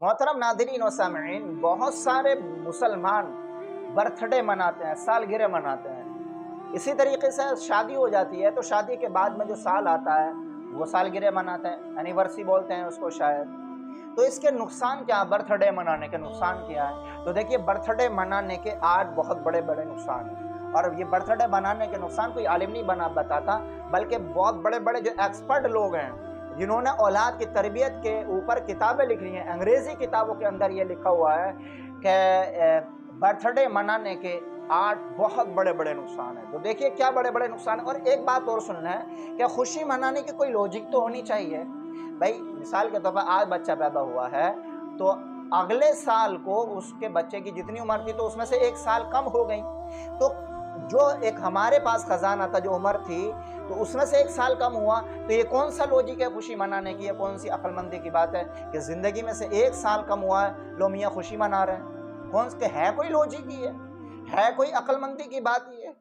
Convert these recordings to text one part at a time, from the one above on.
मोहतरम नादरीन व सामईन, बहुत सारे मुसलमान बर्थडे मनाते हैं, सालगिरह मनाते हैं। इसी तरीके से शादी हो जाती है तो शादी के बाद में जो साल आता है वो सालगिरह मनाते हैं, एनिवर्सरी बोलते हैं उसको शायद। तो इसके नुकसान क्या, बर्थडे मनाने के नुकसान क्या है? तो देखिए, बर्थडे मनाने के 8 बहुत बड़े बड़े नुकसान हैं। और ये बर्थडे बनाने के नुकसान कोई आलिम नहीं बना बताता, बल्कि बहुत बड़े बड़े जो एक्सपर्ट लोग हैं जिन्होंने औलाद की तरबियत के ऊपर किताबें लिखी हैं, अंग्रेजी किताबों के अंदर ये लिखा हुआ है कि बर्थडे मनाने के 8 बहुत बड़े बड़े नुकसान हैं। तो देखिए क्या बड़े बड़े नुकसान है। और एक बात और सुनना है कि खुशी मनाने की कोई लॉजिक तो होनी चाहिए भाई। मिसाल के तौर पर आज बच्चा पैदा हुआ है तो अगले साल को उसके बच्चे की जितनी उम्र थी तो उसमें से 1 साल कम हो गई। तो जो एक हमारे पास खजाना था, जो उम्र थी, तो उसमें से 1 साल कम हुआ। तो ये कौन सा लॉजिक है खुशी मनाने की? ये कौन सी अक्लमंदी की बात है कि जिंदगी में से 1 साल कम हुआ है, लो मियाँ खुशी मना रहे हैं? कौन से है? कोई लॉजिक ही है कोई अक्लमंदी की बात ही है?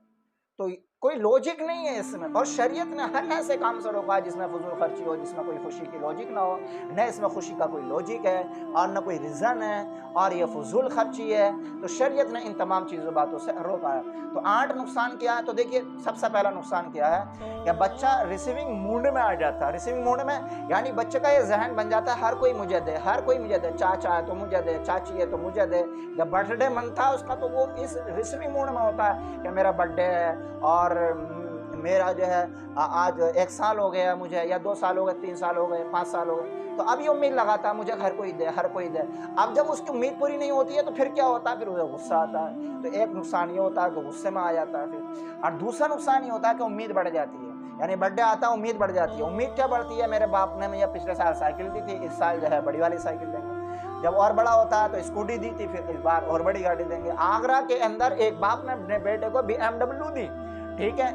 तो कोई लॉजिक नहीं है इसमें। और शरीयत ने हर ऐसे काम से रोका है जिसमें फजूल खर्ची हो, जिसमें कोई खुशी की लॉजिक ना हो। न इसमें खुशी का कोई लॉजिक है और न कोई रीज़न है, और ये फजूल खर्ची है। तो शरीयत ने इन तमाम चीज़ों बातों से रोका है। तो 8 नुकसान क्या है? तो देखिए, सबसे पहला नुकसान क्या है कि बच्चा रिसीविंग मूड में आ जाता है। रिसीविंग मूड में यानी बच्चे का ये जहन बन जाता है, हर कोई मुझे दे, हर कोई मुझे दे, चाचा है तो मुझे दे, चाची है तो मुझे दे। जब बर्थडे मनता है उसका तो वो इस रिसीविंग मूड में होता है कि मेरा बर्थडे है और मेरा जो है आज 1 साल हो गया मुझे, या 2 साल हो गए, 3 साल हो गए, 5 साल हो गए। तो अब ये उम्मीद लगाता है मुझे हर कोई दे, हर कोई दे। अब जब उसकी उम्मीद पूरी नहीं होती है तो फिर क्या होता है? फिर उसे गुस्सा आता है। तो एक नुकसान ये होता है कि गुस्से में आ जाता है फिर। और दूसरा नुकसान ये होता है कि उम्मीद बढ़ जाती है। यानी बर्थडे आता है, उम्मीद बढ़ जाती है। उम्मीद क्या बढ़ती है? मेरे बाप ने मुझे पिछले साल साइकिल दी थी, इस साल जो है बड़ी वाली साइकिल देंगे। जब और बड़ा होता है तो स्कूटी दी थी, फिर इस बार और बड़ी गाड़ी देंगे। आगरा के अंदर एक बाप ने अपने बेटे को BMW दी, ठीक है,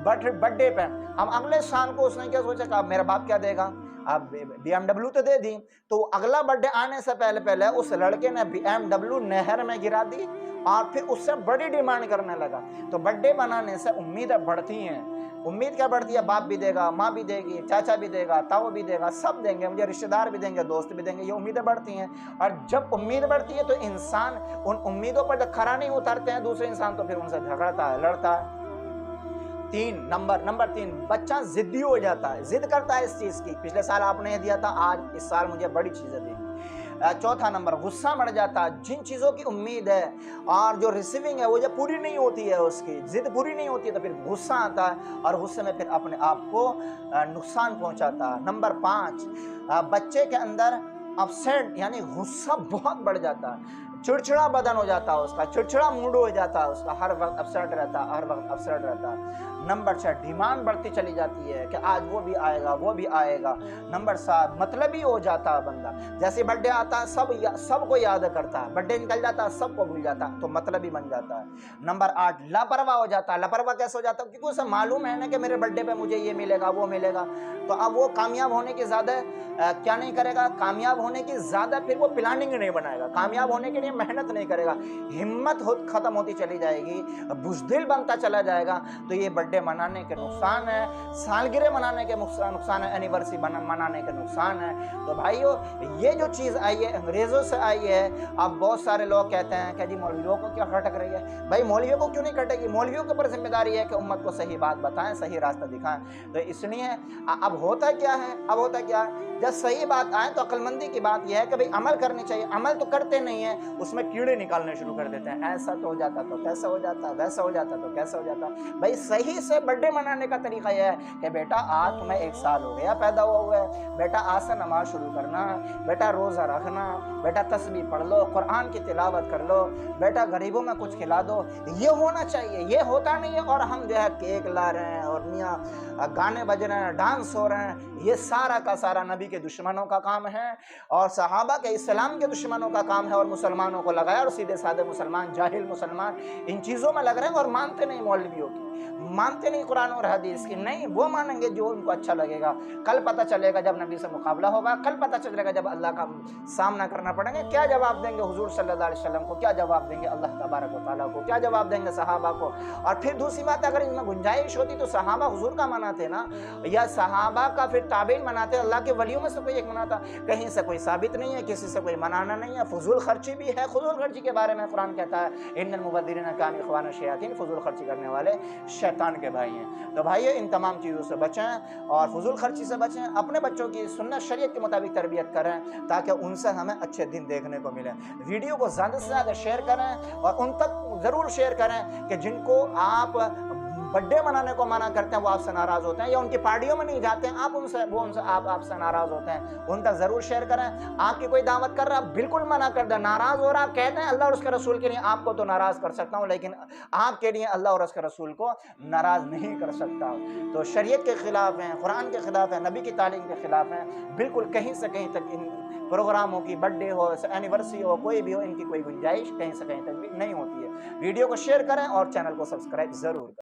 बर्थडे पे। अब अगले साल को उसने क्या सोचा कि अब मेरा बाप क्या देगा? अब BMW तो दे दी। तो अगला बर्थडे आने से पहले पहले उस लड़के ने BMW नहर में गिरा दी और फिर उससे बड़ी डिमांड करने लगा। तो बर्थडे बनाने से उम्मीदें बढ़ती हैं। उम्मीद क्या बढ़ती है? बाप भी देगा, माँ भी देगी, चाचा भी देगा, ताऊ भी देगा, सब देंगे मुझे, रिश्तेदार भी देंगे, दोस्त भी देंगे। ये उम्मीदें बढ़ती हैं। और जब उम्मीद बढ़ती है तो इंसान उन उम्मीदों पर जब खरा नहीं उतरते हैं दूसरे इंसान, तो फिर उनसे झगड़ता है, लड़ता है। नंबर 3, बच्चा जिद्दी हो जाता है, जिद करता है इस चीज की। पिछले साल आपने ये दिया था, आज इस साल मुझे बड़ी चीजें देनी। चौथा नंबर, गुस्सा बढ़ जाता है। जिन चीजों की उम्मीद है और जो रिसीविंग है वो जब पूरी नहीं होती है, उसकी जिद पूरी नहीं होती है, तो फिर गुस्सा आता है और गुस्से में फिर अपने आप को नुकसान पहुंचाता है। नंबर 5, बच्चे के अंदर अपसेट यानी गुस्सा बहुत बढ़ जाता है, चिड़चिड़ा बदन हो जाता है उसका, चिड़चिड़ा मूड हो जाता है उसका, हर वक्त अपसेट रहता है, हर वक्त अपसेट रहता है। नंबर 6, डिमांड बढ़ती चली जाती है कि आज वो भी आएगा, वो भी आएगा। नंबर 7, मतलबी हो जाता है बंदा। जैसे बर्थडे आता है सबको याद करता है, बर्थडे निकल जाता है सबको भूल जाता है, तो मतलबी बन जाता है। नंबर 8, लापरवाह हो जाता है। लापरवाह कैसे हो जाता है? क्योंकि उसे मालूम है ना कि मेरे बर्थडे पे मुझे ये मिलेगा, वो मिलेगा। तो अब वो कामयाब होने की ज्यादा क्या नहीं करेगा? कामयाब होने की ज्यादा फिर वो प्लानिंग नहीं बनाएगा, कामयाब होने के लिए मेहनत नहीं करेगा, हिम्मत खत्म होती चली जाएगी, बुज़दिल बनता चला जाएगा। तो ये बर्थडे मनाने के नुकसान है, सालगिरह मनाने के नुकसान है, एनिवर्सरी मनाने के नुकसान है। तो भाइयों, ये जो चीज़ आई है अंग्रेज़ों से आई है। अब बहुत सारे लोग कहते हैं कि जी मौलवियों को क्या खटक रही है। भाई मौलवियों को क्यों नहीं खटेगी? मौलवियों के ऊपर जिम्मेदारी है कि उम्मत को सही बात बताएं, सही रास्ता दिखाएं। तो इसलिए अब होता क्या है, जब सही बात आए तो अक्लमंदी की बात यह है कि भाई अमल करनी चाहिए। अमल तो करते नहीं है, उसमें कीड़े निकालने शुरू कर देते हैं। ऐसा तो हो जाता तो कैसा हो जाता, वैसा हो जाता तो कैसा हो जाता। भाई सही से बर्थडे मनाने का तरीका यह है कि बेटा आज तुम्हें 1 साल हो गया पैदा हुआ है, बेटा आज से नमाज शुरू करना, बेटा रोज़ा रखना, बेटा तस्बीह पढ़ लो, कुरान की तिलावत कर लो, बेटा गरीबों में कुछ खिला दो। ये होना चाहिए, ये होता नहीं है। और हम जो है केक ला रहे हैं और मियाँ गाने बज रहे हैं, डांस हो रहे हैं। ये सारा का सारा नबी के दुश्मनों का काम है और सहाबा के इस्लाम के दुश्मनों का काम है, और मुसलमानों को लगाया। और सीधे साधे मुसलमान, जाहिल मुसलमान इन चीज़ों में लग रहे हैं और मानते नहीं मौलवियों की। मानते नहीं कुरान और हदीस की, नहीं वो मानेंगे जो उनको अच्छा लगेगा। कल पता चलेगा जब नबी से मुकाबला होगा, कल पता चलेगा जब अल्लाह का सामना करना पड़ेगा, क्या जवाब देंगे हुजूर सल्लल्लाहु अलैहि वसल्लम को, क्या जवाब देंगे अल्लाह तबारक व तआला को, क्या जवाब देंगे सहाबा को। और फिर दूसरी बात, अगर इनमें गुंजाइश होती तो सहाबा हुजूर का मनाते ना, या सहाबा का फिर ताबीन मनाते, अल्लाह के वलियों में से कोई एक मनाता। कहीं से कोई साबित नहीं है, किसी से कोई मनाना नहीं है। फजूल खर्ची भी है, फजूल खर्ची के बारे में कुरान कहता है इन्नल मुबद्दिरीन कानू इख्वान शयातीन, फजूल खर्ची करने वाले शैतान के भाई हैं। तो भाइयों इन तमाम चीज़ों से बचें और फजूल खर्ची से बचें, अपने बच्चों की सुन्नत शरीयत के मुताबिक तरबियत करें ताकि उनसे हमें अच्छे दिन देखने को मिले। वीडियो को ज़्यादा से ज़्यादा शेयर करें और उन तक ज़रूर शेयर करें कि जिनको आप बर्थडे मनाने को मना करते हैं वो आपसे नाराज होते हैं, या उनकी पार्टियों में नहीं जाते हैं आप उनसे, वो उनसे आपसे नाराज होते हैं, उन तक जरूर शेयर करें। आपकी कोई दावत कर रहा बिल्कुल मना कर दे, नाराज हो रहा कहते हैं अल्लाह और उसके रसूल के लिए आपको तो नाराज कर सकता हूं, लेकिन आपके लिए अल्लाह और उसके रसूल को नाराज नहीं कर सकता। तो शरीयत के खिलाफ हैं, कुरान के खिलाफ है, नबी की तालीम के खिलाफ हैं, बिल्कुल कहीं से कहीं तक इन प्रोग्रामों की, बर्थडे हो, एनिवर्सरी हो, कोई भी हो, इनकी कोई गुंजाइश कहीं से कहीं तक भी नहीं होती है। वीडियो को शेयर करें और चैनल को सब्सक्राइब जरूर करें।